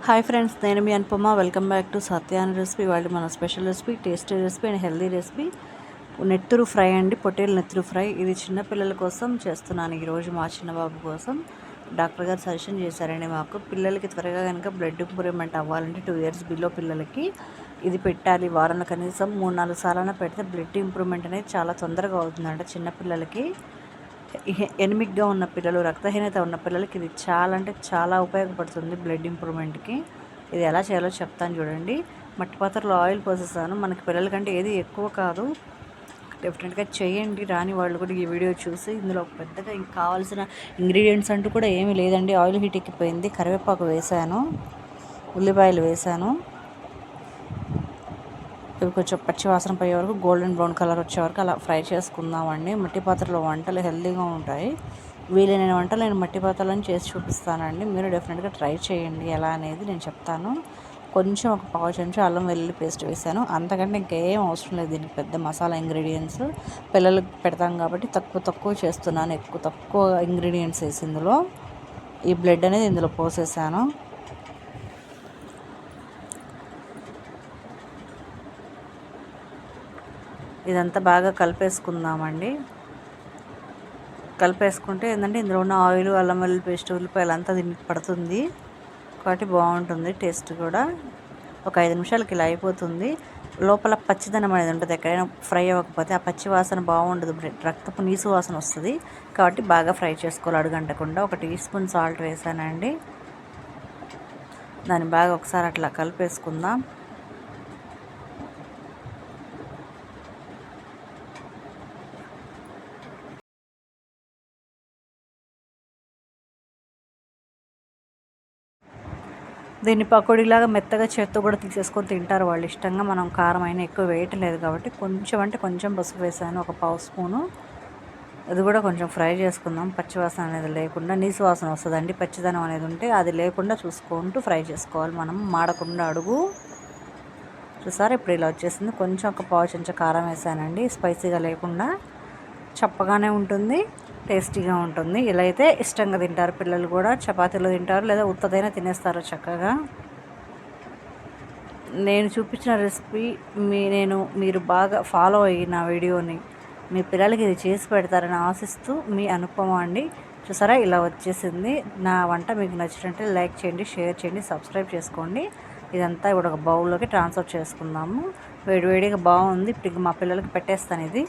Hi friends, నేను మీ Anupama. Welcome back to Satyan recipe. వాళ్ళు మన special recipe, tasty recipe and healthy recipe నెత్తూరు ఫ్రై అండి. పొట్టేలు నెత్తూరు ఫ్రై. ఇది చిన్నపిల్లల కోసం చేస్తున్నాను ఈరోజు. మా చిన్నబాబు కోసం డాక్టర్ గారు సజెషన్ చేశారండి మాకు. పిల్లలకి త్వరగా కనుక బ్లడ్ ఇంప్రూవ్మెంట్ అవ్వాలంటే 2 years బిలో పిల్లలకి ఇది పెట్టాలి. వారంలో కనీసం 3-4 సార్లు పెడితే బ్లడ్ ఇంప్రూవ్మెంట్ అనేది చాలా తొందరగా అవుతుందంట చిన్నపిల్లలకి. ఎనిమిక్గా ఉన్న పిల్లలు, రక్తహీనత ఉన్న పిల్లలకి ఇది చాలా అంటే చాలా ఉపయోగపడుతుంది బ్లడ్ ఇంప్రూవ్మెంట్కి. ఇది ఎలా చేయాలో చెప్తాను చూడండి. మట్టి పాత్రలో ఆయిల్ పోసేసాను. మనకి పిల్లలకంటే ఏది ఎక్కువ కాదు, డెఫినెట్గా చేయండి. రాని వాళ్ళు కూడా ఈ వీడియో చూసి. ఇందులో పెద్దగా కావాల్సిన ఇంగ్రీడియంట్స్ అంటూ కూడా ఏమీ లేదండి. ఆయిల్ హీట్ ఎక్కిపోయింది. కరివేపాకు వేసాను, ఉల్లిపాయలు వేసాను. ఇవి కొంచెం పచ్చివాసన పోయే వరకు, గోల్డెన్ బ్రౌన్ కలర్ వచ్చే వరకు అలా ఫ్రై చేసుకుందామండి. మట్టి పాత్రలో వంటలు హెల్తీగా ఉంటాయి. వీలైన వంటలు నేను మట్టి పాత్రలను చేసి చూపిస్తానండి. మీరు డెఫినెట్గా ట్రై చేయండి. ఎలా అనేది నేను చెప్తాను. కొంచెం ఒక పావు చెంచా అల్లం వెల్లుల్లి పేస్ట్ వేసాను. అంతకంటే ఇంకేం అవసరం లేదు దీనికి పెద్ద మసాలా ఇంగ్రీడియంట్స్. పిల్లలకు పెడతాం కాబట్టి తక్కువ చేస్తున్నాను. తక్కువ ఇంగ్రీడియంట్స్ వేసి ఇందులో ఈ బ్లడ్ అనేది ఇందులో పోసేసాను. ఇదంతా బాగా కలిపేసుకుందామండి. కలిపేసుకుంటే ఏంటంటే ఇందులో ఉన్న ఆయిల్, అల్లం వెల్లుల్లి పేస్ట్, ఉల్లిపాయలు అంతా దీనికి పడుతుంది కాబట్టి బాగుంటుంది. టేస్ట్ కూడా ఒక 5 నిమిషాలకి ఇలా అయిపోతుంది. లోపల పచ్చిదనం అనేది ఉంటుంది. ఎక్కడైనా ఫ్రై అవ్వకపోతే ఆ పచ్చి వాసన బాగుండదు, రక్తపు నీసు వాసన వస్తుంది. కాబట్టి బాగా ఫ్రై చేసుకోవాలి అడుగంటకుండా. 1 teaspoon సాల్ట్ వేసానండి. దాన్ని బాగా ఒకసారి అట్లా కలిపేసుకుందాం. దీన్ని పకోడీలాగా మెత్తగా చేత్తో కూడా తీసేసుకొని తింటారు వాళ్ళు ఇష్టంగా. మనం కారం అయినా ఎక్కువ వేయటం లేదు కాబట్టి కొంచెం అంటే కొంచెం పసుపు వేసాను, ఒక పావు స్పూను. అది కూడా కొంచెం ఫ్రై చేసుకుందాం. పచ్చివాసన అనేది లేకుండా, నీసు వాసన వస్తుందండి. పచ్చిదనం అనేది ఉంటే అది లేకుండా చూసుకుంటూ ఫ్రై చేసుకోవాలి మనం, మాడకుండా అడుగు. చూసారా, ఇప్పుడు ఇలా వచ్చేసింది. కొంచెం ఒక పావు చెంచా కారం వేసానండి. స్పైసీగా లేకుండా చప్పగానే ఉంటుంది, టేస్టీగా ఉంటుంది. ఇలా అయితే ఇష్టంగా తింటారు పిల్లలు కూడా. చపాతీలో తింటారు, లేదా ఉత్తదైనా తినేస్తారు చక్కగా. నేను చూపించిన రెసిపీ మీరు బాగా ఫాలో అయిన వీడియోని మీ పిల్లలకి ఇది చేసి పెడతారని ఆశిస్తూ, మీ అనుపమ అండి. చూసారా, ఇలా వచ్చేసింది. నా వంట మీకు నచ్చినట్టే లైక్ చేయండి, షేర్ చేయండి, సబ్స్క్రైబ్ చేసుకోండి. ఇదంతా ఇప్పుడు ఒక బౌల్లోకి ట్రాన్స్ఫర్ చేసుకుందాము. వేడివేడిగా బాగుంది. ఇప్పుడు మా పిల్లలకి పెట్టేస్తాను ఇది.